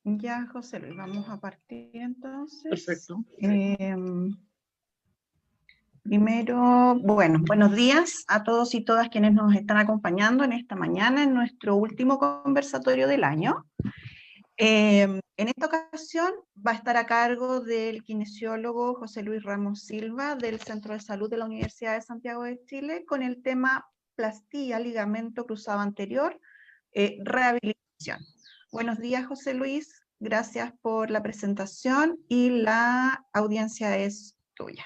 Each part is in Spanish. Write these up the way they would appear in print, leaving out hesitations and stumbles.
Ya, José Luis, vamos a partir entonces. Perfecto. Primero, bueno, buenos días a todos y todas quienes nos están acompañando en esta mañana en nuestro último conversatorio del año. En esta ocasión va a estar a cargo del kinesiólogo José Luis Ramos Silva del Centro de Salud de la Universidad de Santiago de Chile con el tema plastilla, ligamento cruzado anterior, rehabilitación. Buenos días, José Luis. Gracias por la presentación y la audiencia es tuya.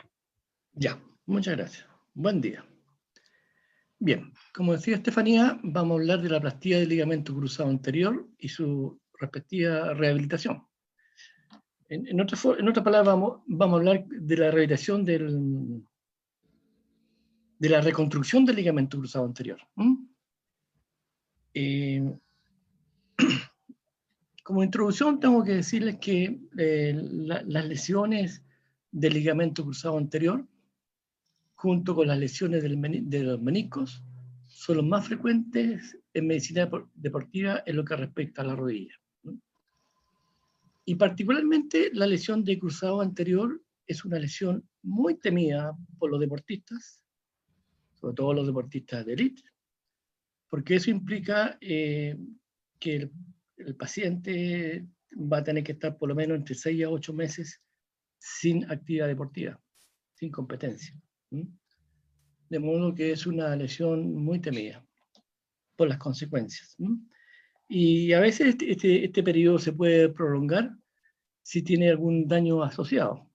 Ya, muchas gracias. Buen día. Bien, como decía Estefanía, vamos a hablar de la plastilla del ligamento cruzado anterior y su respectiva rehabilitación. En otras palabras, vamos a hablar de la rehabilitación de la reconstrucción del ligamento cruzado anterior. Como introducción tengo que decirles que las lesiones del ligamento cruzado anterior, junto con las lesiones de los meniscos, son los más frecuentes en medicina deportiva en lo que respecta a la rodilla. Y particularmente la lesión de cruzado anterior es una lesión muy temida por los deportistas, sobre todo los deportistas de élite, porque eso implica que el paciente va a tener que estar por lo menos entre 6 a 8 meses sin actividad deportiva, sin competencia. De modo que es una lesión muy temida por las consecuencias. Y a veces este periodo se puede prolongar si tiene algún daño asociado,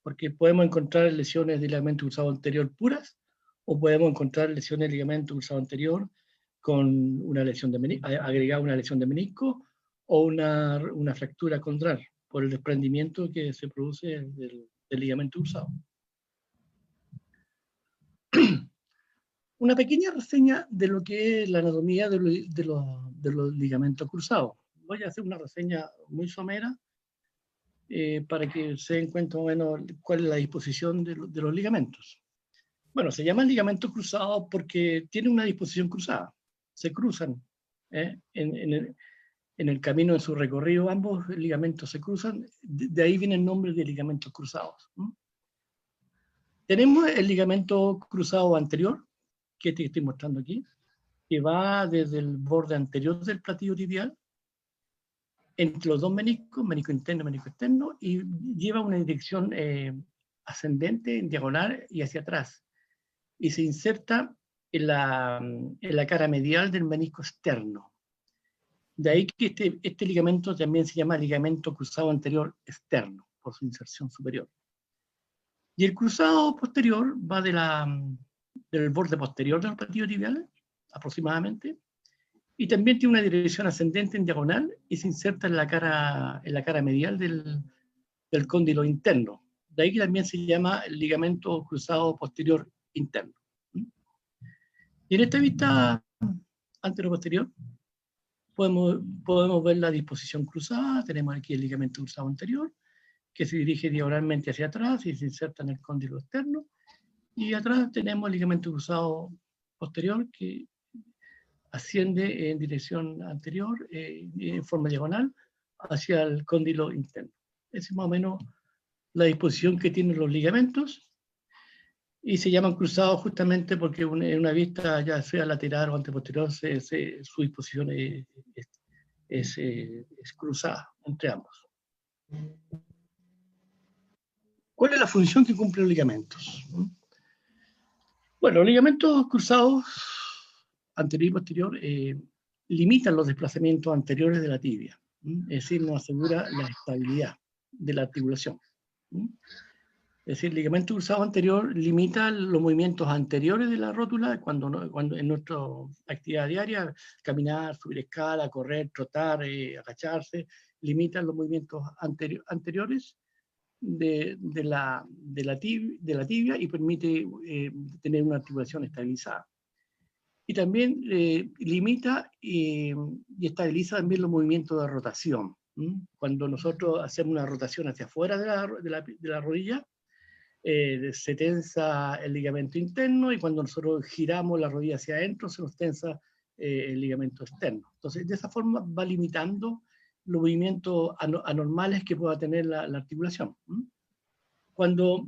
porque podemos encontrar lesiones de ligamento cruzado anterior puras, o podemos encontrar lesiones de ligamento cruzado anterior con una lesión agregada una lesión de menisco o una fractura condral por el desprendimiento que se produce del ligamento cruzado. Una pequeña reseña de lo que es la anatomía de los ligamentos cruzados. Voy a hacer una reseña muy somera para que se den cuenta más o menos cuál es la disposición de los ligamentos. Bueno, se llaman ligamentos cruzados porque tienen una disposición cruzada. Se cruzan en el camino de su recorrido, ambos ligamentos se cruzan, de ahí viene el nombre de ligamentos cruzados. Tenemos el ligamento cruzado anterior, que te estoy mostrando aquí, que va desde el borde anterior del platillo tibial, entre los dos meniscos, menisco interno y menisco externo, y lleva una dirección ascendente, en diagonal y hacia atrás. Y se inserta en la cara medial del menisco externo. De ahí que este ligamento también se llama ligamento cruzado anterior externo, por su inserción superior. Y el cruzado posterior va del borde posterior del platillo tibial, aproximadamente, y también tiene una dirección ascendente en diagonal y se inserta en la cara medial del cóndilo interno. De ahí que también se llama el ligamento cruzado posterior interno. Y en esta vista antero-posterior podemos ver la disposición cruzada. Tenemos aquí el ligamento cruzado anterior, que se dirige diagonalmente hacia atrás y se inserta en el cóndilo externo. Y atrás tenemos el ligamento cruzado posterior, que asciende en dirección anterior, en forma diagonal, hacia el cóndilo interno. Esa es más o menos la disposición que tienen los ligamentos, y se llaman cruzados justamente porque en una vista, ya sea lateral o anteposterior, su disposición es cruzada entre ambos. ¿Cuál es la función que cumplen los ligamentos? Bueno, los ligamentos cruzados anterior y posterior limitan los desplazamientos anteriores de la tibia, es decir, nos asegura la estabilidad de la articulación. Es decir, el ligamento cruzado anterior limita los movimientos anteriores de la rótula cuando en nuestra actividad diaria, caminar, subir escala, correr, trotar, agacharse, limitan los movimientos anteriores de la tibia y permite tener una articulación estabilizada. Y también limita y estabiliza también los movimientos de rotación. Cuando nosotros hacemos una rotación hacia afuera de la rodilla, se tensa el ligamento interno, y cuando nosotros giramos la rodilla hacia adentro se nos tensa el ligamento externo. Entonces, de esa forma va limitando los movimientos anormales que pueda tener la articulación. Cuando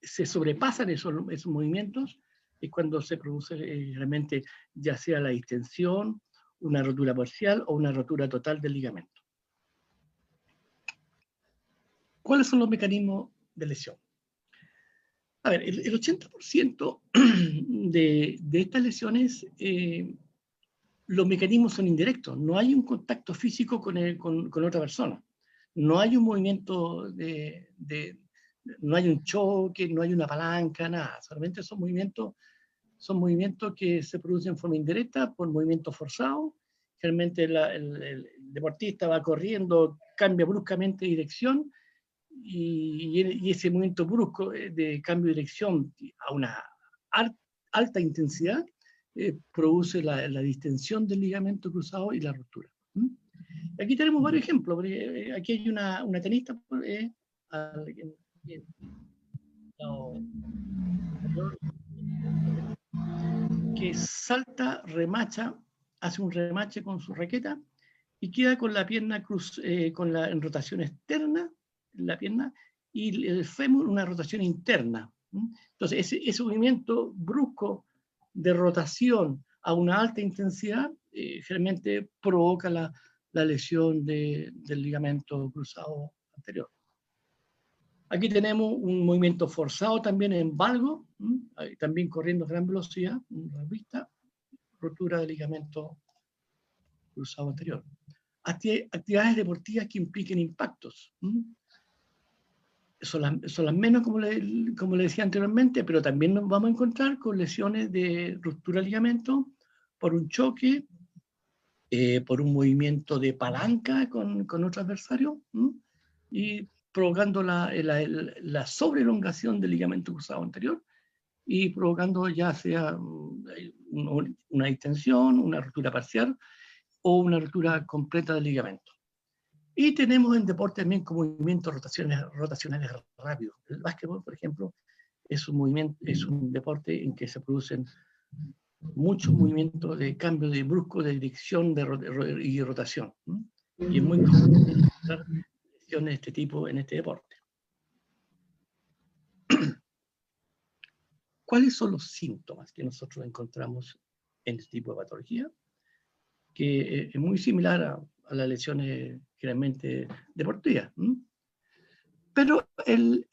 se sobrepasan esos movimientos, es cuando se produce realmente ya sea la distensión, una rotura parcial o una rotura total del ligamento. ¿Cuáles son los mecanismos de lesión? A ver, el 80% de estas lesiones, los mecanismos son indirectos. No hay un contacto físico con otra persona. No hay un movimiento no hay un choque, no hay una palanca, nada. Solamente son movimientos que se producen en forma indirecta por movimientos forzados. Generalmente el deportista va corriendo, cambia bruscamente de dirección, y ese movimiento brusco de cambio de dirección a una alta intensidad produce la distensión del ligamento cruzado y la ruptura. Aquí tenemos varios ejemplos. Aquí hay una tenista que salta, remacha, hace un remache con su raqueta y queda con la pierna en rotación externa, la pierna, y el fémur una rotación interna. Entonces, ese movimiento brusco de rotación a una alta intensidad generalmente provoca la lesión del ligamento cruzado anterior. Aquí tenemos un movimiento forzado también en valgo, también corriendo a gran velocidad, una vista, rotura del ligamento cruzado anterior. Actividades deportivas que impliquen impactos. Son las menos, como le decía anteriormente, pero también nos vamos a encontrar con lesiones de ruptura de ligamento por un choque, por un movimiento de palanca con otro adversario, y provocando la sobrelongación del ligamento cruzado anterior y provocando ya sea una distensión, una ruptura parcial o una ruptura completa del ligamento. Y tenemos en deporte también con movimientos rotacionales rápidos. El básquetbol, por ejemplo, es un deporte en que se producen muchos movimientos de cambio de brusco de dirección y rotación. Y es muy común encontrar lesiones de este tipo en este deporte. ¿Cuáles son los síntomas que nosotros encontramos en este tipo de patología? Que es muy similar a las lesiones generalmente deportivas. Pero el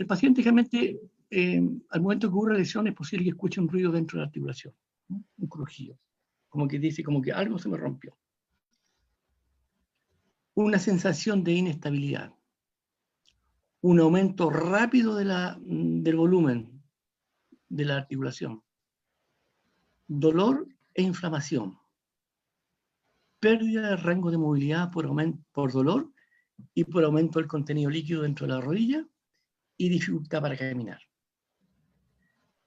paciente generalmente, al momento que ocurre la lesión, es posible que escuche un ruido dentro de la articulación, un crujido, como que dice, como que algo se me rompió. Una sensación de inestabilidad, un aumento rápido del volumen de la articulación, dolor e inflamación, pérdida de rango de movilidad por dolor y por aumento del contenido líquido dentro de la rodilla y dificultad para caminar.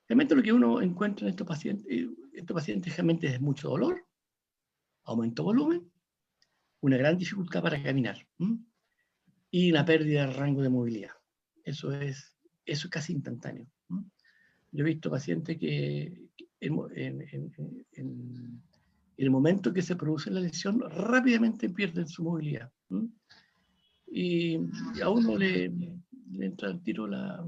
Realmente lo que uno encuentra en estos pacientes realmente es mucho dolor, aumento de volumen, una gran dificultad para caminar y una pérdida de rango de movilidad. Eso es casi instantáneo. Yo he visto pacientes que en el momento que se produce la lesión rápidamente pierden su movilidad. Y a uno le entra al tiro la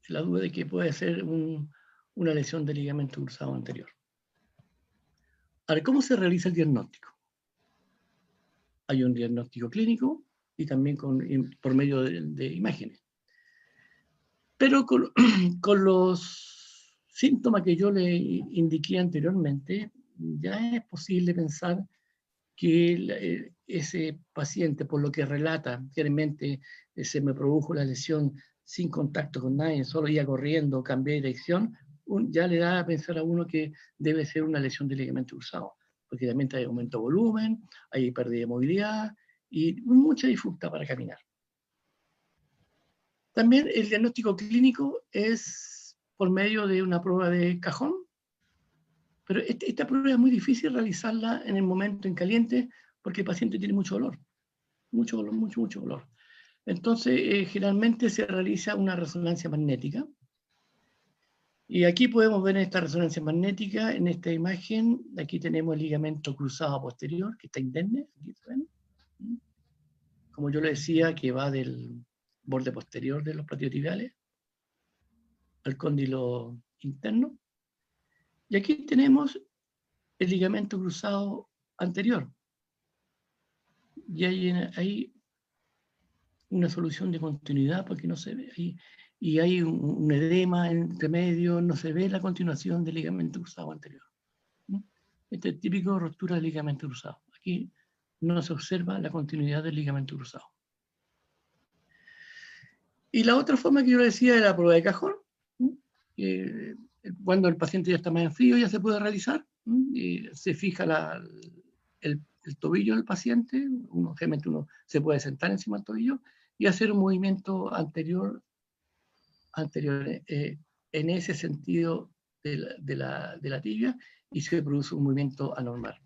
duda de que puede ser una lesión de ligamento cruzado anterior. Ahora, ¿cómo se realiza el diagnóstico? Hay un diagnóstico clínico y también por medio de imágenes. Pero con los síntomas que yo le indiqué anteriormente, ya es posible pensar que ese paciente, por lo que relata, claramente se me produjo la lesión sin contacto con nadie, solo iba corriendo, cambié de dirección, ya le da a pensar a uno que debe ser una lesión de ligamento cruzado, porque también hay aumento de volumen, hay pérdida de movilidad y mucha dificultad para caminar. También el diagnóstico clínico es por medio de una prueba de cajón, pero esta prueba es muy difícil realizarla en el momento en caliente porque el paciente tiene mucho dolor, mucho dolor. Entonces, generalmente se realiza una resonancia magnética Y aquí podemos ver esta resonancia magnética, en esta imagen, aquí tenemos el ligamento cruzado posterior, que está indemne, aquí ven. Como yo le decía, que va del borde posterior de los platiotibiales al cóndilo interno. Y aquí tenemos el ligamento cruzado anterior. Y hay una solución de continuidad porque no se ve ahí. Y hay un edema entre medio, no se ve la continuación del ligamento cruzado anterior. Este es típico ruptura del ligamento cruzado. Aquí no se observa la continuidad del ligamento cruzado. Y la otra forma que yo le decía era la prueba de cajón. Cuando el paciente ya está más en frío, ya se puede realizar. Se fija el tobillo del paciente, generalmente uno se puede sentar encima del tobillo y hacer un movimiento anterior en ese sentido de la tibia, y se produce un movimiento anormal.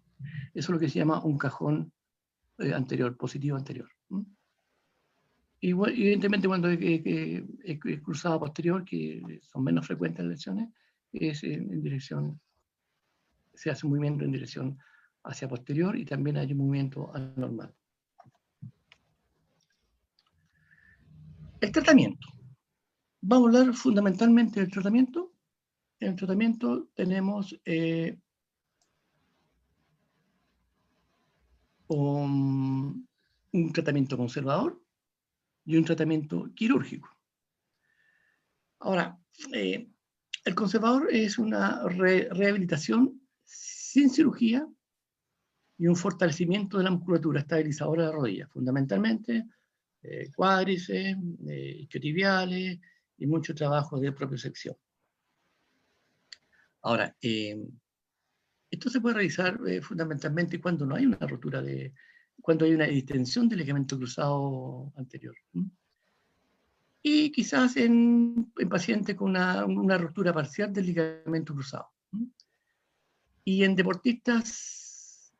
Eso es lo que se llama un cajón anterior, positivo anterior. Igual, evidentemente, cuando es cruzado posterior, que son menos frecuentes las lesiones, es en dirección, se hace un movimiento en dirección hacia posterior y también hay un movimiento anormal. El tratamiento. Vamos a hablar fundamentalmente del tratamiento. En el tratamiento tenemos un tratamiento conservador y un tratamiento quirúrgico. Ahora, el conservador es una rehabilitación sin cirugía y un fortalecimiento de la musculatura estabilizadora de la rodilla, fundamentalmente cuádriceps, isquiotibiales y mucho trabajo de propiocepción. Ahora, esto se puede realizar fundamentalmente cuando no hay una rotura cuando hay una distensión del ligamento cruzado anterior. Y quizás en pacientes con una rotura parcial del ligamento cruzado. Y en deportistas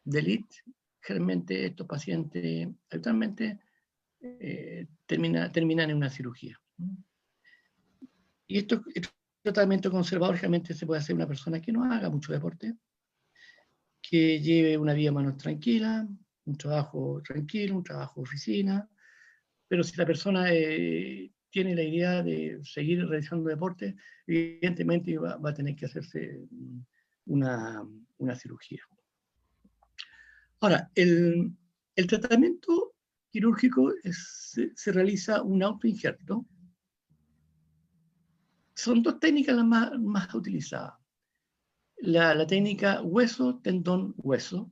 de élite, generalmente estos pacientes actualmente terminan en una cirugía. Y este tratamiento conservador generalmente se puede hacer una persona que no haga mucho deporte, que lleve una vida más tranquila, un trabajo tranquilo, un trabajo de oficina, pero si la persona tiene la idea de seguir realizando deporte, evidentemente va a tener que hacerse una cirugía. Ahora, el tratamiento quirúrgico se realiza un autoinjerto. Son dos técnicas las más utilizadas. La técnica hueso-tendón-hueso,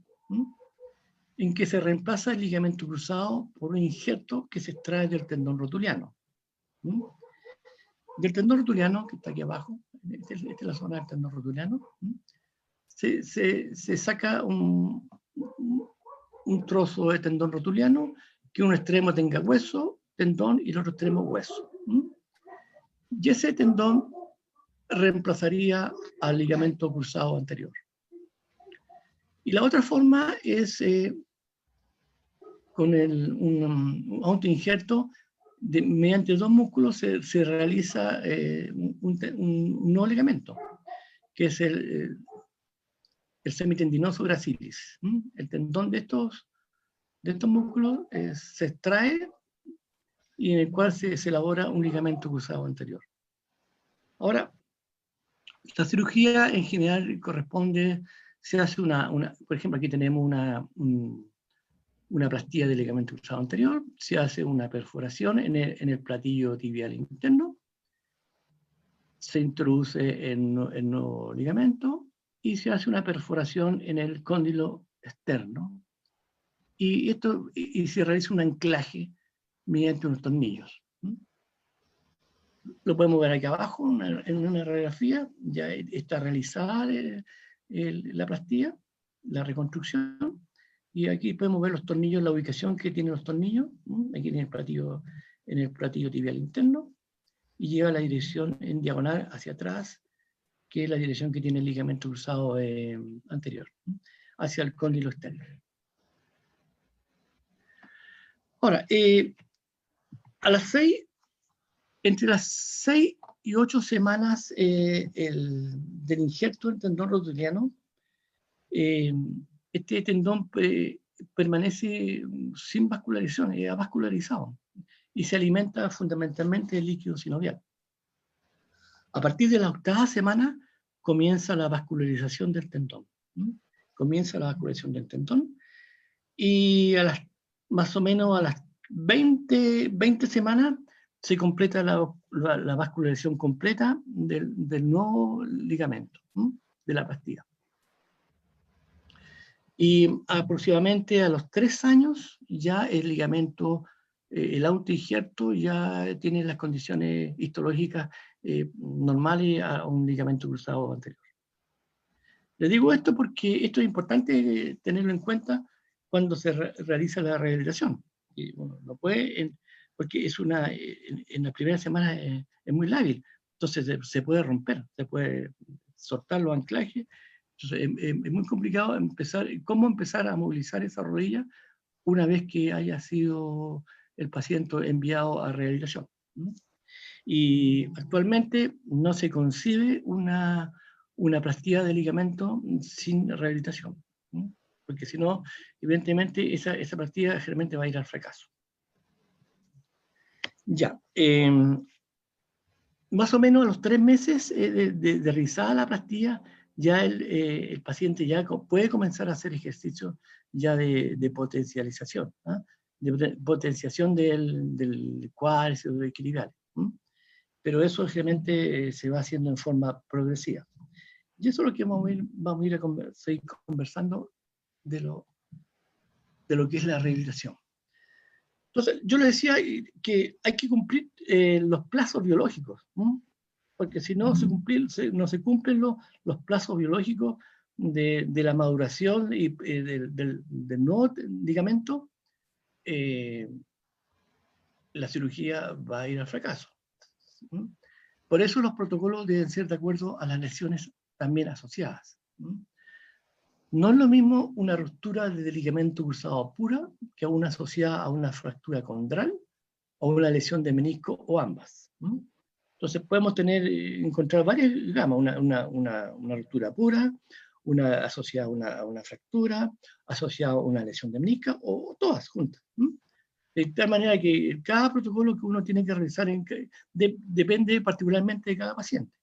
en que se reemplaza el ligamento cruzado por un injerto que se extrae del tendón rotuliano. Del tendón rotuliano, que está aquí abajo, esta es la zona del tendón rotuliano, se saca un trozo de tendón rotuliano, que un extremo tenga hueso, tendón, y el otro extremo hueso. Y ese tendón reemplazaría al ligamento cruzado anterior. Y la otra forma es con un autoinjerto, mediante dos músculos se realiza un nuevo ligamento, que es el semitendinoso gracilis. El tendón de estos músculos se extrae y en el cual se elabora un ligamento cruzado anterior. Ahora, la cirugía en general se hace por ejemplo, aquí tenemos una plastía del ligamento cruzado anterior, se hace una perforación en el platillo tibial interno, se introduce el nuevo ligamento y se hace una perforación en el cóndilo externo y se realiza un anclaje mediante unos tornillos. Lo podemos ver aquí abajo en una radiografía, ya está realizada la plastía, la reconstrucción, y aquí podemos ver los tornillos, la ubicación que tienen los tornillos, aquí en el platillo tibial interno, y lleva la dirección en diagonal hacia atrás, que es la dirección que tiene el ligamento cruzado anterior, hacia el cóndilo externo. Ahora, entre las 6 y 8 semanas del injerto del tendón rotuliano. Este tendón permanece sin vascularización, es avascularizado, y se alimenta fundamentalmente de líquido sinovial. A partir de la 8ª semana comienza la vascularización del tendón. Comienza la vascularización del tendón, y más o menos a las 20 semanas se completa la vascularización completa del nuevo ligamento, de la pastilla. Y aproximadamente a los 3 años ya el ligamento, el autoinjerto ya tiene las condiciones histológicas normales a un ligamento cruzado anterior. Le digo esto porque esto es importante tenerlo en cuenta cuando se realiza la rehabilitación. Y, bueno, no puede, porque en la primera semana es muy lábil, entonces se puede romper, se puede soltar los anclajes. Entonces es muy complicado cómo empezar a movilizar esa rodilla una vez que haya sido el paciente enviado a rehabilitación. Y actualmente no se concibe una plastía de ligamento sin rehabilitación, porque si no, evidentemente esa plastía generalmente va a ir al fracaso. Ya, más o menos a los 3 meses de realizada la plastía, ya el paciente ya puede comenzar a hacer ejercicios ya de potencialización, de potenciación del cuádriceps, del equilibrial. Pero eso realmente se va haciendo en forma progresiva. Y eso es lo que vamos a ir a seguir conversando de lo que es la rehabilitación. Entonces, yo le decía que hay que cumplir los plazos biológicos, porque si no se cumplen los plazos biológicos de la maduración y del nuevo ligamento, la cirugía va a ir al fracaso. Por eso los protocolos deben ser de acuerdo a las lesiones también asociadas. No es lo mismo una ruptura de ligamento cruzado pura que una asociada a una fractura condral o una lesión de menisco o ambas. Entonces podemos encontrar varias gamas, una ruptura pura, una asociada a una fractura, asociada a una lesión de menisco o todas juntas. De tal manera que cada protocolo que uno tiene que realizar depende particularmente de cada paciente.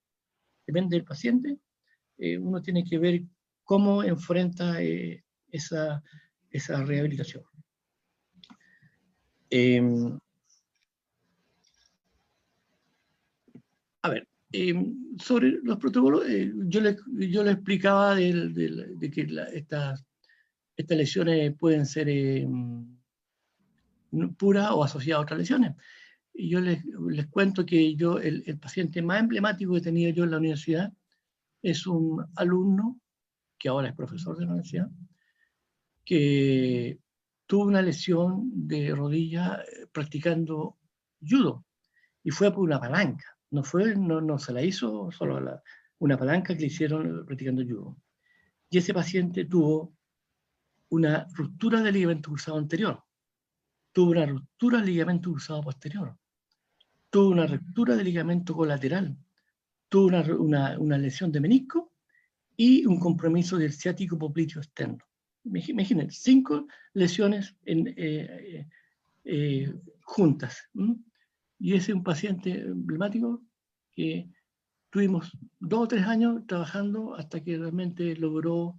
Depende del paciente, uno tiene que ver cómo enfrenta esa rehabilitación. A ver, sobre los protocolos, yo le explicaba de que estas lesiones pueden ser puras o asociadas a otras lesiones. Y yo les cuento que el paciente más emblemático que tenía yo en la universidad es un alumno que ahora es profesor de la universidad, que tuvo una lesión de rodilla practicando judo, y fue por una palanca, no se la hizo solo una palanca que le hicieron practicando judo. Y ese paciente tuvo una ruptura del ligamento cruzado anterior, tuvo una ruptura del ligamento cruzado posterior, tuvo una ruptura del ligamento colateral, tuvo una lesión de menisco y un compromiso del ciático popliteo externo. Imaginen, 5 lesiones juntas. Y ese es un paciente emblemático que tuvimos 2 o 3 años trabajando hasta que realmente logró,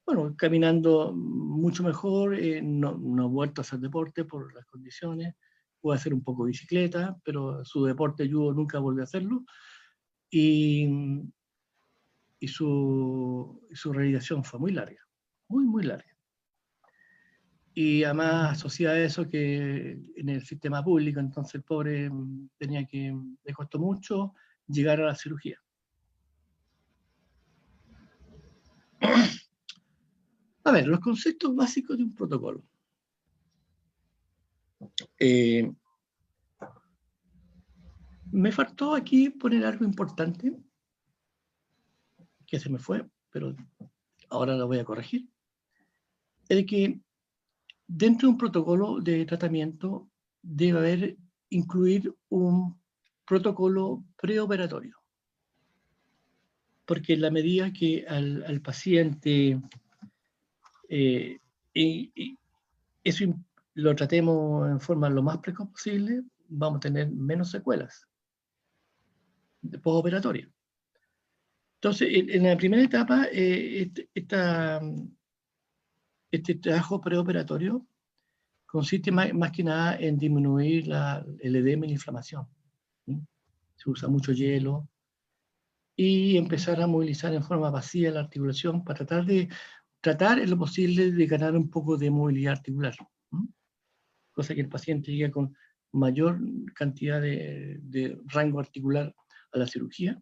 bueno, caminando mucho mejor, no ha vuelto a hacer deporte por las condiciones, puede hacer un poco de bicicleta, pero su deporte judo nunca volvió a hacerlo, y su rehabilitación fue muy larga, muy larga. Y además asociada a eso que en el sistema público, entonces el pobre le costó mucho llegar a la cirugía. A ver, los conceptos básicos de un protocolo. Me faltó aquí poner algo importante, que se me fue, pero ahora lo voy a corregir. Es que dentro de un protocolo de tratamiento debe incluir un protocolo preoperatorio. Porque en la medida que al paciente eso lo tratemos en forma lo más precoz posible, vamos a tener menos secuelas postoperatoria. Entonces, en la primera etapa, este trabajo preoperatorio consiste más que nada en disminuir el edema y la inflamación. ¿Sí? Se usa mucho hielo y empezar a movilizar en forma pasiva la articulación para tratar en lo posible de ganar un poco de movilidad articular. ¿Sí? Cosa que el paciente llegue con mayor cantidad de rango articular a la cirugía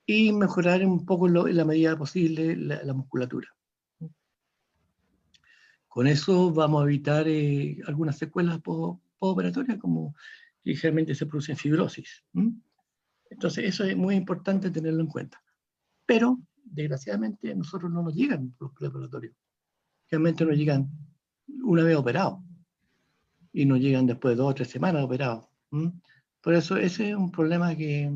y mejorar un poco en la medida posible la musculatura. Con eso vamos a evitar algunas secuelas postoperatorias como que generalmente se producen fibrosis. Entonces eso es muy importante tenerlo en cuenta. Pero, desgraciadamente, a nosotros no nos llegan los preoperatorios. Generalmente nos llegan una vez operados y nos llegan después de 2 o 3 semanas operados. Por eso ese es un problema que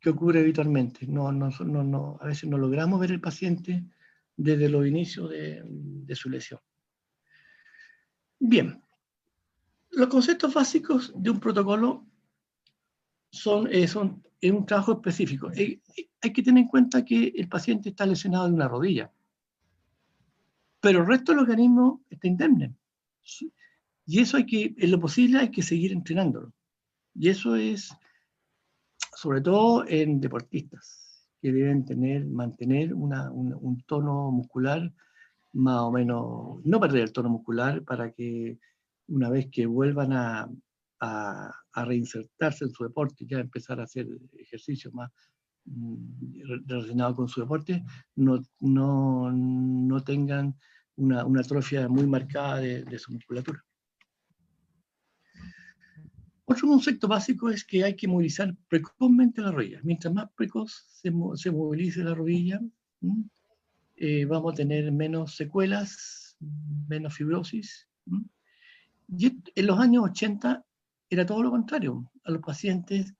ocurre habitualmente. A veces no logramos ver el paciente desde los inicios de su lesión. Bien, los conceptos básicos de un protocolo es un trabajo específico. Hay que tener en cuenta que el paciente está lesionado de una rodilla, pero el resto del organismo está indemne. Y eso en lo posible hay que seguir entrenándolo. Y eso es, sobre todo en deportistas, que deben mantener un tono muscular más o menos, no perder el tono muscular para que una vez que vuelvan a reinsertarse en su deporte, ya empezar a hacer ejercicios más relacionados con su deporte, no tengan una atrofia muy marcada de su musculatura. Otro concepto básico es que hay que movilizar precozmente la rodilla. Mientras más precoz se movilice la rodilla, vamos a tener menos secuelas, menos fibrosis. Y en los años 80 era todo lo contrario. A los pacientes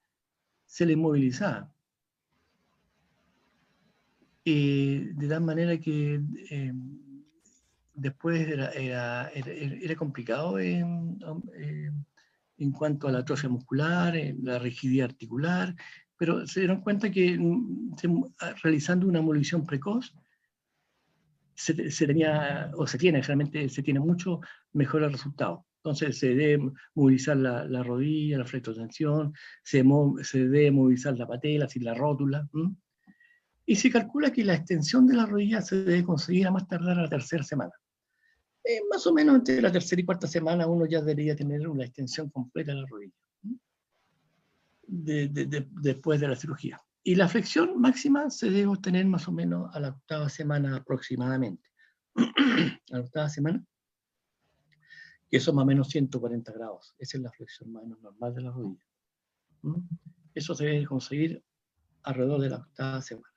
se les movilizaba. De tal manera que después era complicado en cuanto a la atrofia muscular, la rigidez articular, pero se dieron cuenta que realizando una movilización precoz se tiene mucho mejores resultados. Entonces se debe movilizar la rodilla, la flexotensión, se debe movilizar la patela, así la rótula. Y se calcula que la extensión de la rodilla se debe conseguir a más tardar a la tercera semana. Más o menos entre la tercera y cuarta semana uno ya debería tener una extensión completa de la rodilla, después de la cirugía. Y la flexión máxima se debe obtener más o menos a la 8ª semana aproximadamente. A la 8ª semana, que son más o menos 140 grados. Esa es la flexión más o menos normal de la rodilla. Eso se debe conseguir alrededor de la 8ª semana.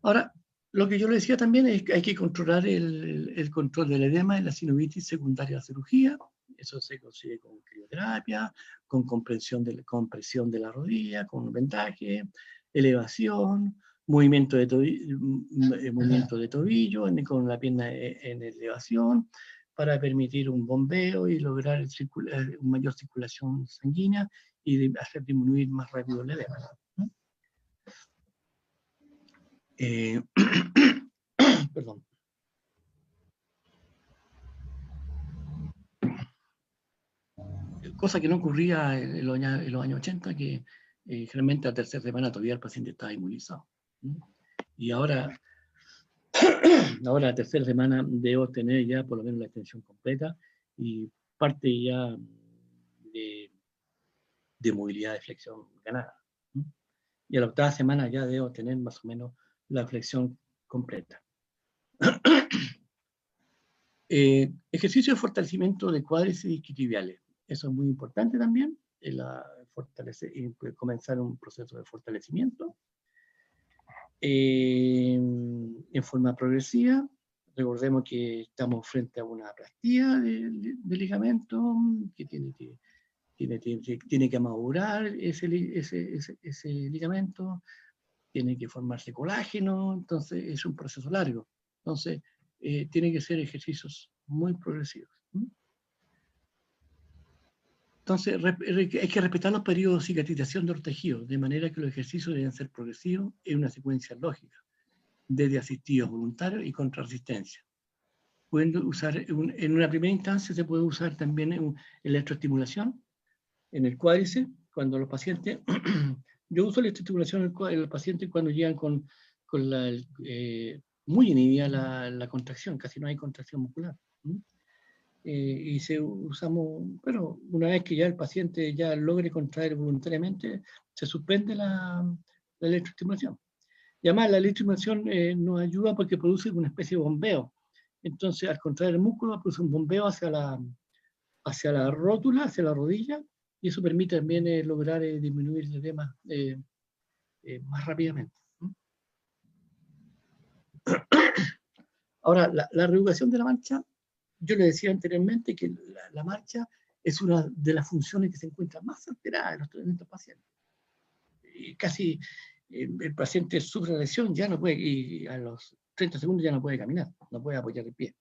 Ahora, lo que yo le decía también es que hay que controlar el control del edema y la sinovitis secundaria a la cirugía. Eso se consigue con crioterapia, con compresión de la rodilla, con vendaje, elevación, movimiento de tobillo, con la pierna en elevación, para permitir un bombeo y lograr una mayor circulación sanguínea y hacer disminuir más rápido el edema. Perdón. Cosa que no ocurría en los años 80, que generalmente a la tercera semana todavía el paciente estaba inmunizado. Y ahora a la tercera semana debo tener ya por lo menos la extensión completa y parte ya de movilidad de flexión ganada. Y a la 8ª semana ya debo tener más o menos la flexión completa. Ejercicio de fortalecimiento de cuádriceps y isquiotibiales. Eso es muy importante también, comenzar un proceso de fortalecimiento en forma progresiva. Recordemos que estamos frente a una aplastía de ligamento que tiene que madurar ese ligamento, tiene que formarse colágeno, entonces es un proceso largo. Entonces, tiene que ser ejercicios muy progresivos. Entonces, hay que respetar los periodos de cicatrización de los tejidos, de manera que los ejercicios deben ser progresivos en una secuencia lógica, desde asistidos voluntarios y contra resistencia. Pueden usar, en una primera instancia se puede usar también electroestimulación en el cuádriceps, cuando los pacientes, yo uso electroestimulación en el paciente cuando llegan con muy inhibida la contracción, casi no hay contracción muscular. Y usamos, pero una vez que ya el paciente ya logre contraer voluntariamente, se suspende la electroestimulación. Y además la electroestimulación nos ayuda porque produce una especie de bombeo. Entonces, al contraer el músculo, produce un bombeo hacia la rótula, hacia la rodilla, y eso permite también lograr disminuir el edema más rápidamente. Ahora, la reeducación de la marcha, yo le decía anteriormente que la marcha es una de las funciones que se encuentran más alteradas en los tratamientos pacientes. Y casi el paciente sufre lesión, ya no puede, y a los 30 segundos ya no puede caminar, no puede apoyar el pie.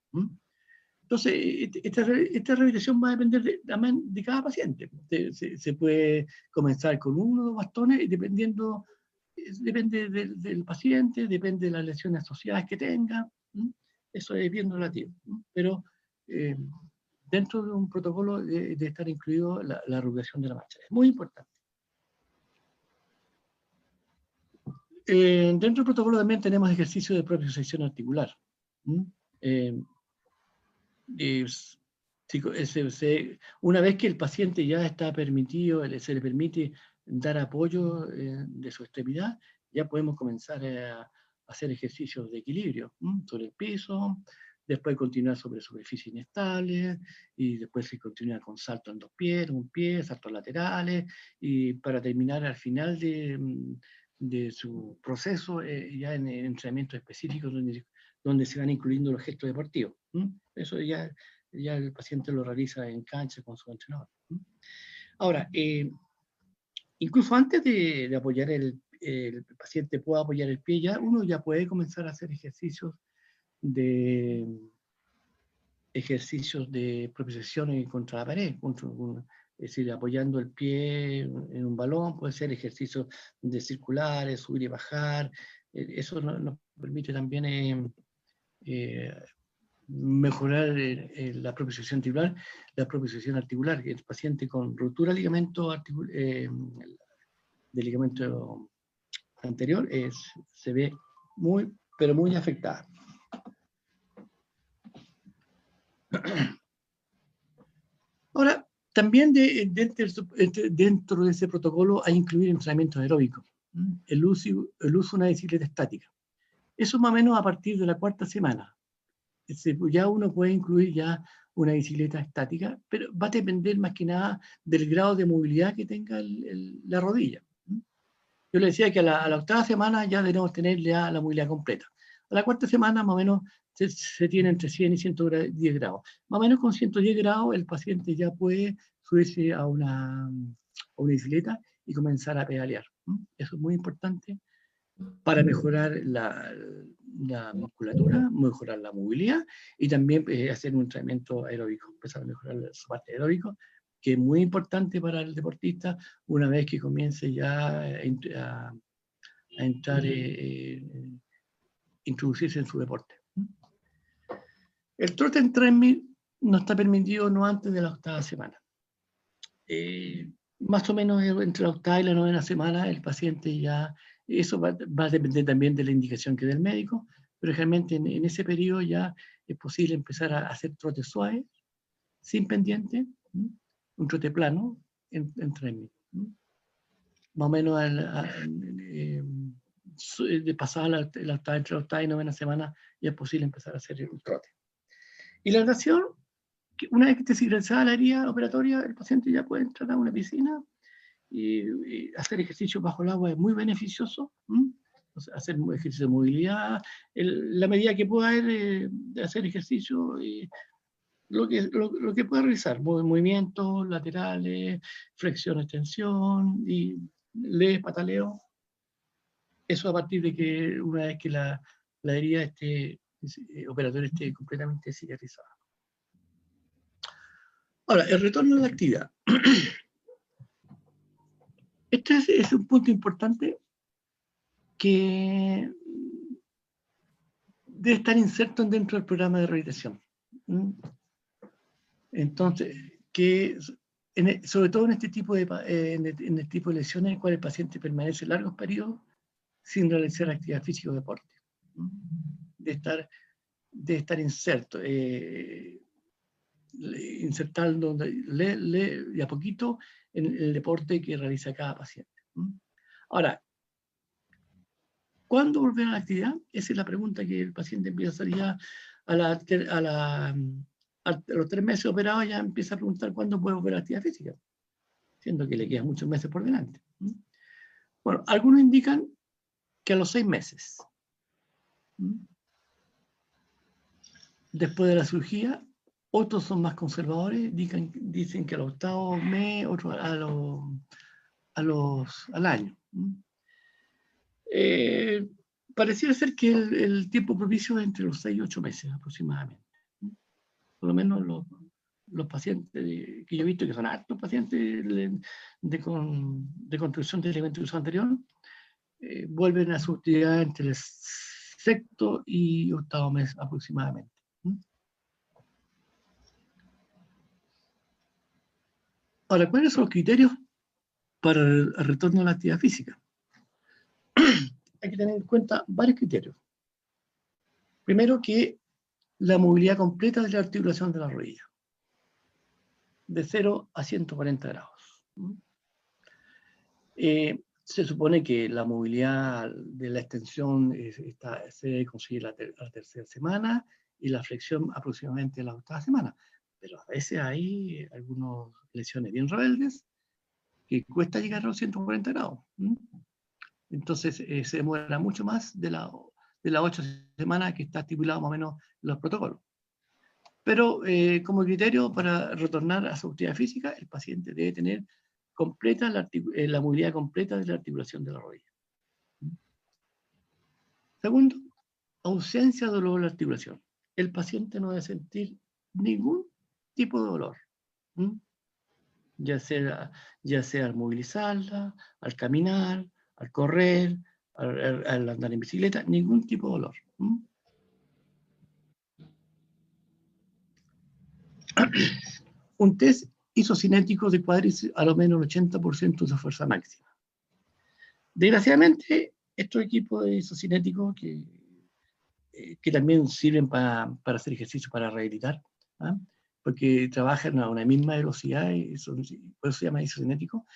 Entonces, esta rehabilitación va a depender de cada paciente. Se puede comenzar con 1 o 2 bastones, y depende del paciente, depende de las lesiones asociadas que tenga. Eso es bien relativo. Pero dentro de un protocolo debe estar incluido la reeducación de la marcha. Es muy importante. Dentro del protocolo también tenemos ejercicios de propiocepción articular. Una vez que el paciente ya está permitido, se le permite dar apoyo de su extremidad, ya podemos comenzar a hacer ejercicios de equilibrio sobre el piso, después continuar sobre superficies inestables, y después se continúa con salto en 2 pies, un pie, saltos laterales, y para terminar al final de su proceso, ya en entrenamientos específicos donde se van incluyendo los gestos deportivos. Eso ya el paciente lo realiza en cancha con su entrenador. Ahora, incluso antes de apoyar el paciente pueda apoyar el pie, uno ya puede comenzar a hacer ejercicios de propiocepción contra la pared, es decir, apoyando el pie en un balón, puede ser ejercicios de circulares, subir y bajar. Eso nos permite también mejorar la propiocepción articular, que el paciente con ruptura de ligamento anterior se ve muy, pero muy afectada. Ahora, también dentro de ese protocolo hay incluir entrenamiento aeróbico, el uso de una bicicleta estática. Eso más o menos a partir de la 4ª semana. Ya uno puede incluir ya una bicicleta estática, pero va a depender más que nada del grado de movilidad que tenga la rodilla. Yo le decía que a la 8ª semana ya debemos tener ya la movilidad completa. A la 4ª semana más o menos se tiene entre 100 y 110 grados. Más o menos con 110 grados el paciente ya puede subirse a una bicicleta y comenzar a pedalear. Eso es muy importante para mejorar la musculatura, mejorar la movilidad y también hacer un entrenamiento aeróbico, empezar a mejorar su parte aeróbica, que es muy importante para el deportista una vez que comience ya a entrar, introducirse en su deporte. El trote en treadmill no está permitido no antes de la 8ª semana. Más o menos entre la 8ª y la 9ª semana el paciente ya, eso va a depender también de la indicación que dé el médico, pero realmente en ese periodo ya es posible empezar a hacer trotes suaves, sin pendiente, un trote plano en treadmill. Más o menos de pasada entre la 8ª y 9ª semana ya es posible empezar a hacer un trote. Y la natación, una vez que esté cicatrizada la herida operatoria, el paciente ya puede entrar a una piscina y hacer ejercicio bajo el agua es muy beneficioso. Hacer ejercicio de movilidad, la medida que pueda hacer ejercicio lo que puede realizar, movimientos laterales, flexión, extensión, y pataleo. Eso a partir de que una vez que la herida operatoria esté completamente cicatrizada. Ahora, el retorno a la actividad. Este es un punto importante que debe estar inserto dentro del programa de rehabilitación. Entonces, sobre todo en este tipo en el tipo de lesiones en el cual el paciente permanece largos periodos sin realizar actividad física o deporte. De estar inserto, insertando de a poquito en el deporte que realiza cada paciente. Ahora, ¿cuándo volver a la actividad? Esa es la pregunta que el paciente empieza a hacer ya a los 3 meses operados, ya empieza a preguntar cuándo puede volver a la actividad física, siendo que le quedan muchos meses por delante. Bueno, algunos indican que a los 6 meses. Después de la cirugía, otros son más conservadores, dicen que al 8º mes, otros al año. Pareciera ser que el tiempo propicio es entre los 6 y 8 meses aproximadamente. Por lo menos los pacientes que yo he visto, que son altos pacientes de construcción de ligamento cruzado anterior, vuelven a su actividad entre el 6º y 8º mes aproximadamente. Ahora, ¿cuáles son los criterios para el retorno a la actividad física? Hay que tener en cuenta varios criterios. Primero, que la movilidad completa de la articulación de la rodilla, de 0 a 140 grados. Se supone que la movilidad de la extensión se debe conseguir la 3ª semana y la flexión aproximadamente la 8ª semana. Pero a veces hay algunas lesiones bien rebeldes que cuesta llegar a los 140 grados. Entonces se demora mucho más de las 8 semanas que está estipulado más o menos en los protocolos. Pero como criterio para retornar a su actividad física, el paciente debe tener completa la movilidad completa de la articulación de la rodilla. Segundo, ausencia de dolor de la articulación. El paciente no debe sentir ningún tipo de dolor, ya sea al movilizarla, al caminar, al correr, al andar en bicicleta, ningún tipo de dolor. Un test isocinético de cuádriceps a lo menos el 80% de su fuerza máxima. Desgraciadamente, estos equipos de isocinéticos que también sirven para hacer ejercicio, para rehabilitar, porque trabajan a una misma velocidad, y por eso se llama isocinético,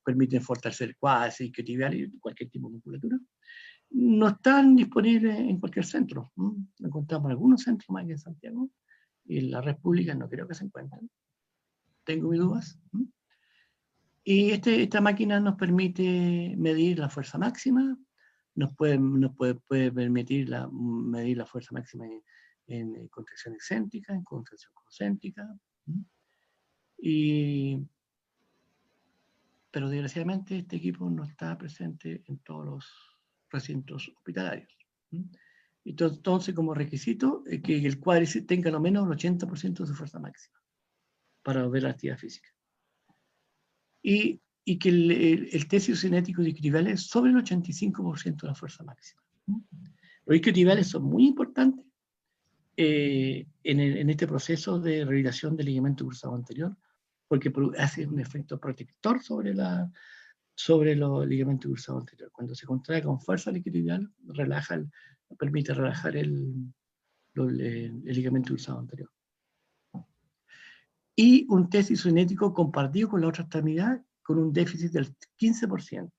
permiten fortalecer cuádriceps, isquiotibial y cualquier tipo de musculatura. No están disponibles en cualquier centro. Lo encontramos en algunos centros más que en Santiago, y en la red pública no creo que se encuentren. Tengo mis dudas. Y esta máquina nos permite medir la fuerza máxima, nos puede permitir medir la fuerza máxima en contracción excéntrica, en contracción concéntrica. Pero desgraciadamente este equipo no está presente en todos los recintos hospitalarios. Entonces, como requisito, que el cuádriceps tenga al menos el 80% de su fuerza máxima para ver la actividad física. Y que el test isocinético de isquiotibiales sobre el 85% de la fuerza máxima. Los isquiotibiales son muy importantes en este proceso de rehabilitación del ligamento cruzado anterior, porque hace un efecto protector sobre los ligamentos cruzados anteriores. Cuando se contrae con fuerza el isquiotibial, permite relajar el ligamento cruzado anterior. Y un test isocinético compartido con la otra extremidad con un déficit del 15%.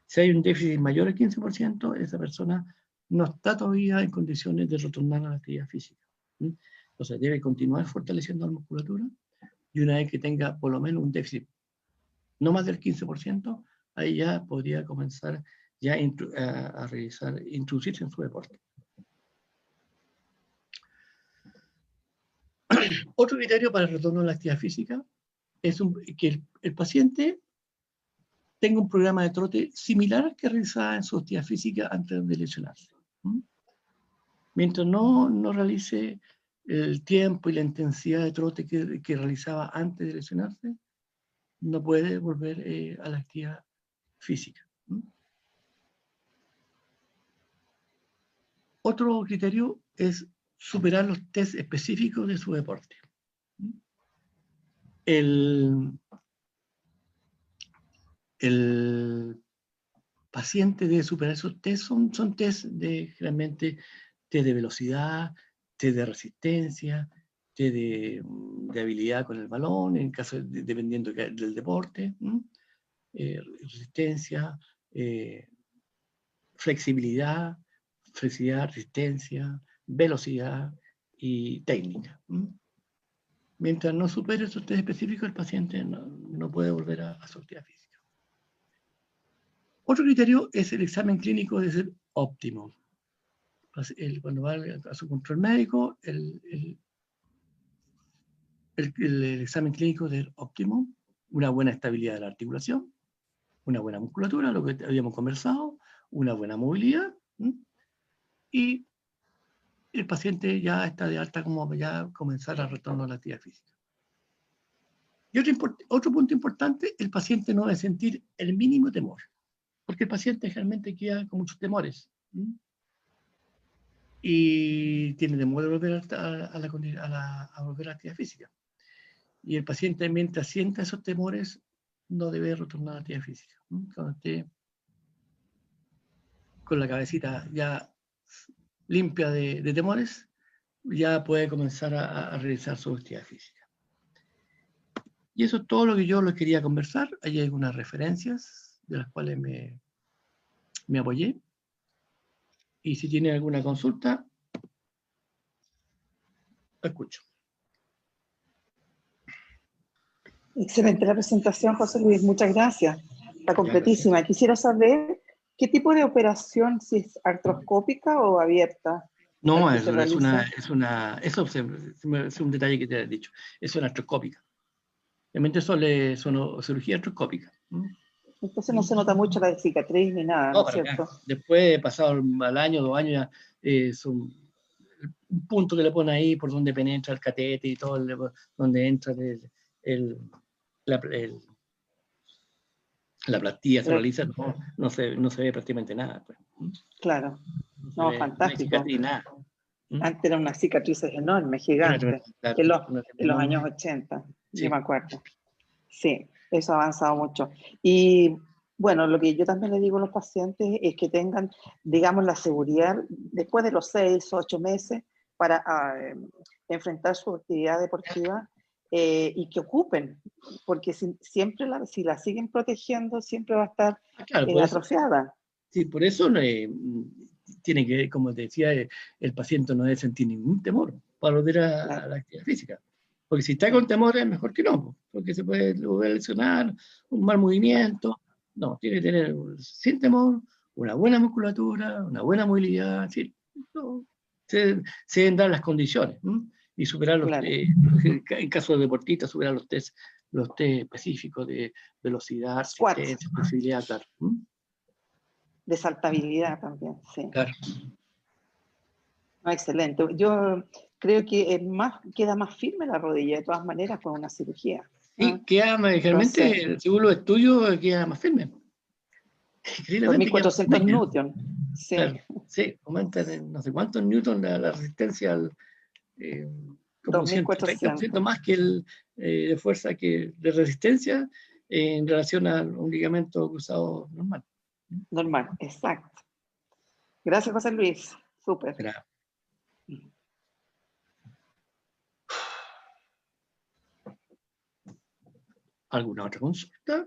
Si hay un déficit mayor al 15%, esa persona no está todavía en condiciones de retornar a la actividad física. Entonces debe continuar fortaleciendo la musculatura, y una vez que tenga por lo menos un déficit no más del 15%, ahí ya podría comenzar ya a introducirse en su deporte. Otro criterio para el retorno a la actividad física es que el paciente tenga un programa de trote similar al que realizaba en su actividad física antes de lesionarse. Mientras no realice el tiempo y la intensidad de trote que realizaba antes de lesionarse, no puede volver a la actividad física. Otro criterio es superar los test específicos de su deporte. El paciente debe superar esos test, son test generalmente test de velocidad, test de resistencia, test de habilidad con el balón, en caso dependiendo del deporte, resistencia, flexibilidad, resistencia, velocidad y técnica. Mientras no supere esos test específicos, el paciente no puede volver a su actividad física. Otro criterio es el examen clínico de ser óptimo. Cuando va a su control médico, el examen clínico de ser óptimo, una buena estabilidad de la articulación, una buena musculatura, lo que habíamos conversado, una buena movilidad, y el paciente ya está de alta como ya comenzar a retorno a la actividad física. Y otro punto importante, el paciente no debe sentir el mínimo temor, porque el paciente generalmente queda con muchos temores y tiene temor de volver a volver a la actividad física. Y el paciente, mientras sienta esos temores, no debe retornar a la actividad física. Cuando esté con la cabecita ya limpia de temores, ya puede comenzar a realizar su actividad física. Y eso es todo lo que yo les quería conversar. Hay algunas referencias de las cuales me apoyé. Y si tienen alguna consulta, escucho. Excelente la presentación, José Luis. Muchas gracias. Está completísima. Quisiera saber qué tipo de operación, si es artroscópica o abierta. No, eso es un detalle que te he dicho. Es una artroscópica. Realmente eso es cirugía artroscópica. Entonces no se nota mucho la cicatriz ni nada, ¿no es cierto? Después, pasado al año, 2 años, ya es un punto que le pone ahí por donde penetra el catete y todo, donde entra la plastilla se realiza, no se ve prácticamente nada. Pues. Claro, no, fantástico. No hay nada. Antes eran unas cicatrices enormes, gigantes, en los años 80, sí. Yo me acuerdo. Sí, eso ha avanzado mucho. Y bueno, lo que yo también le digo a los pacientes es que tengan, digamos, la seguridad después de los 6 o 8 meses para enfrentar su actividad deportiva y que ocupen, porque si la siguen protegiendo, siempre va a estar atrofiada. Sí, por eso tiene que, como te decía, el paciente no debe sentir ningún temor para volver a la actividad física. Porque si está con temor es mejor que no, porque se puede lesionar, un mal movimiento. No, tiene que tener sin temor, una buena musculatura, una buena movilidad. Sí, se deben dar las condiciones y superar en caso de deportistas, superar los test específicos de velocidad, resistencia, flexibilidad, claro. De saltabilidad también, sí. Claro. Excelente. Yo creo que queda más firme la rodilla, de todas maneras, con una cirugía. Sí, queda generalmente, según los estudios, queda más firme. 2400 newton. Sí. Claro, sí, aumenta no sé cuántos newton la resistencia como 130% más que de fuerza que de resistencia en relación a un ligamento cruzado normal. Normal, exacto. Gracias, José Luis. Súper. Gracias. ¿Alguna otra consulta?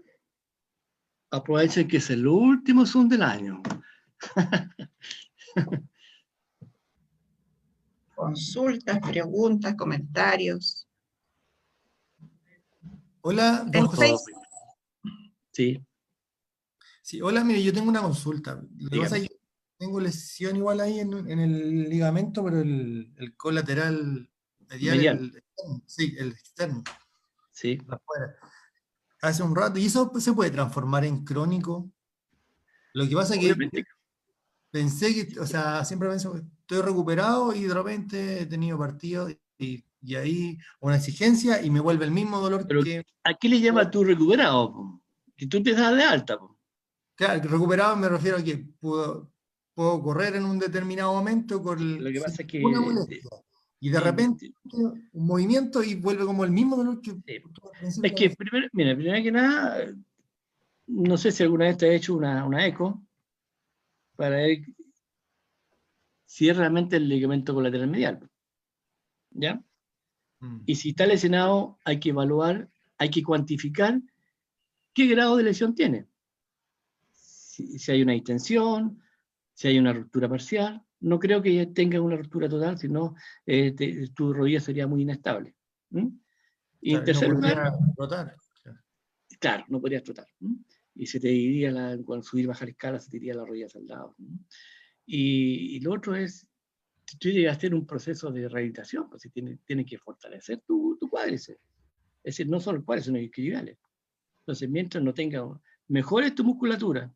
Aprovechen que es el último Zoom del año. Consultas, preguntas, comentarios. Hola, don José. Sí. Sí, hola, mire, yo tengo una consulta. Lo que pasa es que tengo lesión igual ahí en el ligamento, pero el colateral medial. Sí, el externo. Sí. Afuera. Hace un rato, y eso se puede transformar en crónico. Lo que pasa es que pensé que, o sea, siempre pienso que estoy recuperado y de repente he tenido partidos y ahí una exigencia y me vuelve el mismo dolor. Pero que... ¿a qué le llamas tú recuperado? Po? Que tú te das de alta. Po. Claro, recuperado me refiero a que puedo correr en un determinado momento con Lo que pasa es una que... molestia. Y de repente un movimiento y vuelve como el mismo dolor que... Es que, primero que nada, no sé si alguna vez te has hecho una eco para ver si es realmente el ligamento colateral medial. ¿Ya? Y si está lesionado, hay que evaluar, hay que cuantificar qué grado de lesión tiene. Si hay una distensión, si hay una ruptura parcial. No creo que tenga una ruptura total, sino tu rodilla sería muy inestable. Y en tercer lugar, trotar. Claro, no podrías trotar. Y se te diría, cuando subir y bajar escalas, se te iría la rodilla al lado. Y lo otro es, tú llegas a hacer un proceso de rehabilitación, pues tienes que fortalecer tu cuádriceps. Es decir, no solo el cuádriceps, sino isquiotibiales. Entonces, mientras no tengas, mejores tu musculatura,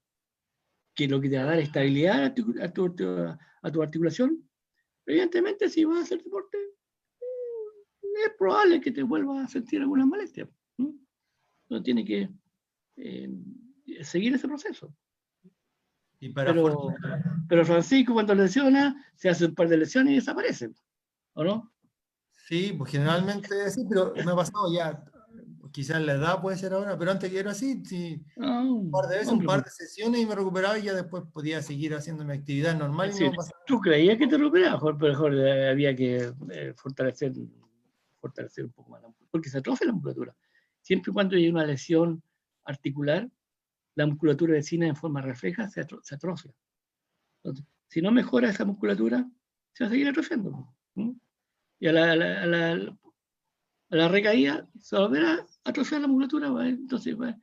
que lo que te va a dar estabilidad a tu articulación, evidentemente si vas a hacer deporte, es probable que te vuelvas a sentir alguna molestia. No tiene que seguir ese proceso. Pero Francisco, cuando lesiona, se hace un par de lesiones y desaparece, ¿o no? Sí, pues generalmente sí, pero me ha pasado ya, quizás la edad puede ser ahora, pero antes que era así, sí, un par de veces, un par de sesiones y me recuperaba y ya después podía seguir haciendo mi actividad normal. Sí, y no pasaba. ¿Tú creías que te recuperabas? Pero mejor había que fortalecer un poco más la musculatura, porque se atrofia la musculatura. Siempre y cuando hay una lesión articular, la musculatura vecina en forma refleja se atrofia. Entonces, si no mejora esa musculatura, se va a seguir atrofiando. Y a la recaída se va a volver a atrofiar la musculatura, entonces va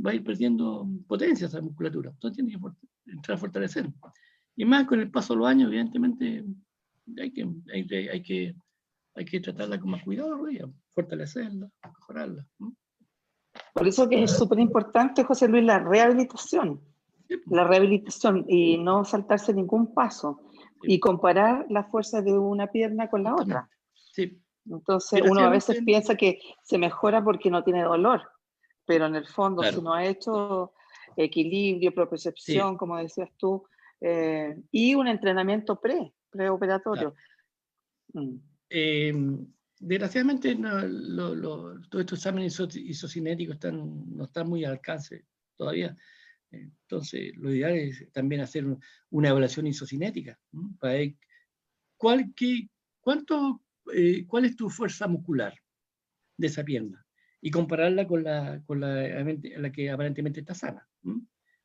a ir perdiendo potencia esa musculatura. Entonces tiene que entrar a fortalecer. Y más con el paso de los años, evidentemente, hay que tratarla con más cuidado, fortalecerla, mejorarla. Por eso que es súper importante, José Luis, la rehabilitación. La rehabilitación y no saltarse ningún paso. Y comparar la fuerza de una pierna con la otra. Sí. Entonces uno a veces piensa que se mejora porque no tiene dolor, pero en el fondo si no ha hecho equilibrio, propiocepción, como decías tú, y un entrenamiento preoperatorio. Desgraciadamente todos estos exámenes isocinéticos no están muy al alcance todavía. Entonces, lo ideal es también hacer una evaluación isocinética para ver cuál es tu fuerza muscular de esa pierna y compararla con la que aparentemente está sana.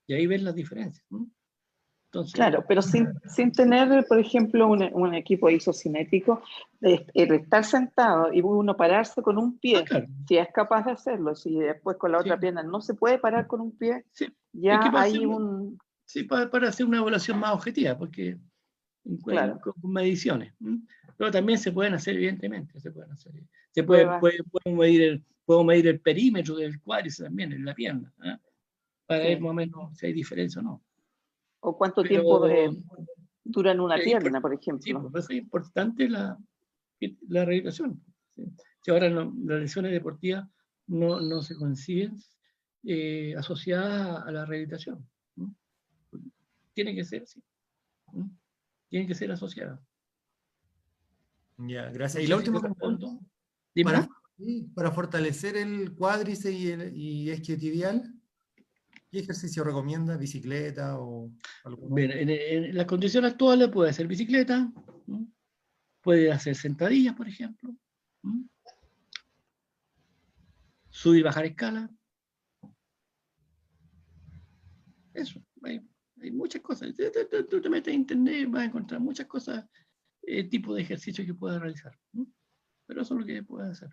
Y ahí ves las diferencias. Entonces, claro, pero sin tener, por ejemplo, un equipo isocinético, estar sentado y uno pararse con un pie, si es capaz de hacerlo, si después con la otra pierna no se puede parar con un pie, ya hay un... Sí, para hacer una evaluación más objetiva, porque con mediciones. Pero también se pueden hacer, evidentemente, puedo medir el perímetro del cuádriceps también, en la pierna, para ver más o menos si hay diferencia o no. O cuánto tiempo dura en una pierna, por ejemplo. Sí, por eso es importante la rehabilitación. Si ahora las lesiones deportivas no se conciben asociadas a la rehabilitación. Tiene que ser así. Tiene que ser asociada. Ya, gracias. Y la última pregunta, para fortalecer el cuádriceps y isquiotibial, ¿qué ejercicio recomienda? ¿Bicicleta o algo? Bien, en las condiciones actuales puede hacer bicicleta, puede hacer sentadillas, por ejemplo, subir y bajar escala. Eso, hay muchas cosas. Tú te metes en internet, vas a encontrar muchas cosas, tipo de ejercicio que puedes realizar. Pero eso es lo que puedes hacer.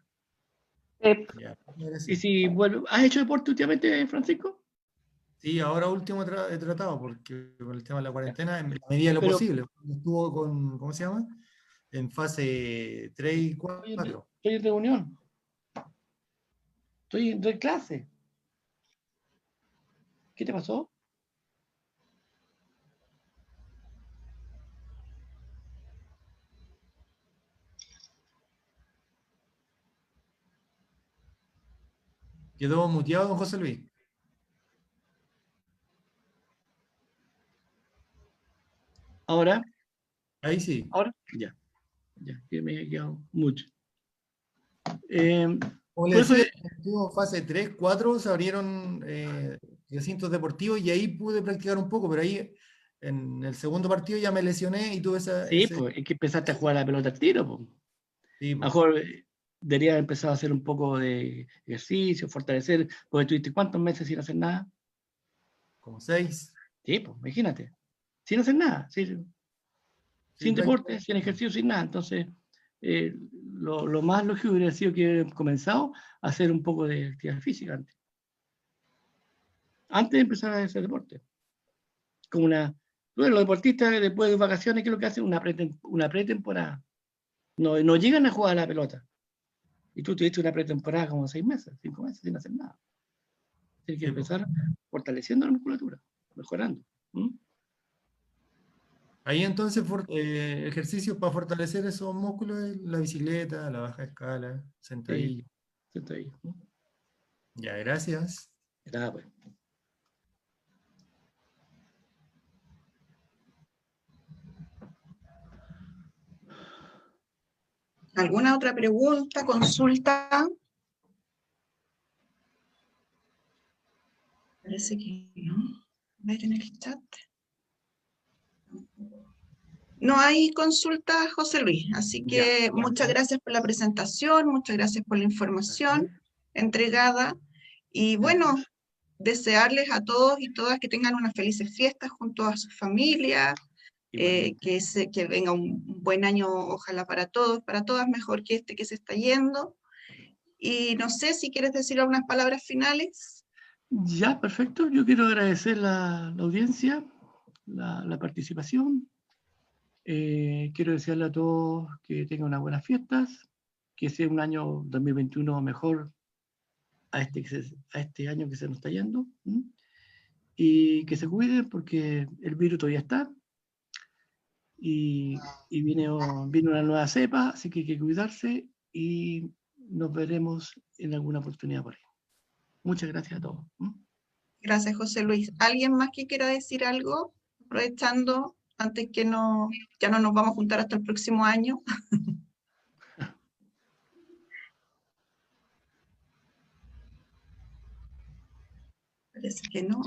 Y si ¿has hecho deporte últimamente, Francisco? Sí, ahora último he tratado, porque con el tema de la cuarentena, en la medida de lo posible. Estuvo con, ¿cómo se llama? en fase 3 y 4. Estoy en reunión. Estoy en clase. ¿Qué te pasó? Quedó muteado don José Luis. ¿Ahora? Ahí sí. ¿Ahora? Ya. Ya, que me he quedado mucho. Como le decía, en fase 3, 4 se abrieron recintos deportivos y ahí pude practicar un poco, pero ahí en el segundo partido ya me lesioné y tuve Sí, pues es que empezaste a jugar la pelota al tiro. Pues. Sí, a lo mejor debería haber empezado a hacer un poco de ejercicio, fortalecer, porque tuviste ¿cuántos meses sin hacer nada? Como 6. Sí, pues imagínate, sin hacer nada, sin deporte, sin ejercicio, sin nada. Entonces, lo más lógico hubiera sido que hubiera comenzado a hacer un poco de actividad física antes de empezar a hacer deporte. Como bueno, los deportistas después de vacaciones, ¿qué es lo que hacen? Una pretemporada. No llegan a jugar a la pelota. Y tú tuviste una pretemporada como 6 meses, 5 meses sin hacer nada. Tienes que empezar fortaleciendo la musculatura, mejorando. Ahí entonces ejercicios para fortalecer esos músculos, la bicicleta, la baja escala, sentadilla. Sí, sentadilla. Ya, gracias. Nada, pues. ¿Alguna otra pregunta, consulta? Parece que no. A ver en el chat. No hay consulta, José Luis, así que muchas gracias por la presentación, muchas gracias por la información entregada. Y bueno, desearles a todos y todas que tengan unas felices fiestas junto a sus familias, que venga un buen año, ojalá para todos, para todas, mejor que este que se está yendo. Y no sé si quieres decir algunas palabras finales. Ya, perfecto. Yo quiero agradecer la audiencia, la participación. Quiero desearle a todos que tengan unas buenas fiestas, que sea un año 2021 mejor a este año que se nos está yendo. Y que se cuiden porque el virus todavía está. Y viene una nueva cepa, así que hay que cuidarse y nos veremos en alguna oportunidad por ahí. Muchas gracias a todos. Gracias, José Luis. ¿Alguien más que quiera decir algo? Aprovechando, antes que ya no nos vamos a juntar hasta el próximo año. Parece que no.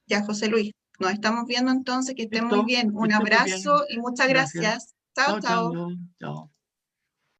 Ya, José Luis, nos estamos viendo entonces, que estén muy bien. Un abrazo y muchas gracias. Chao, chao. Chao.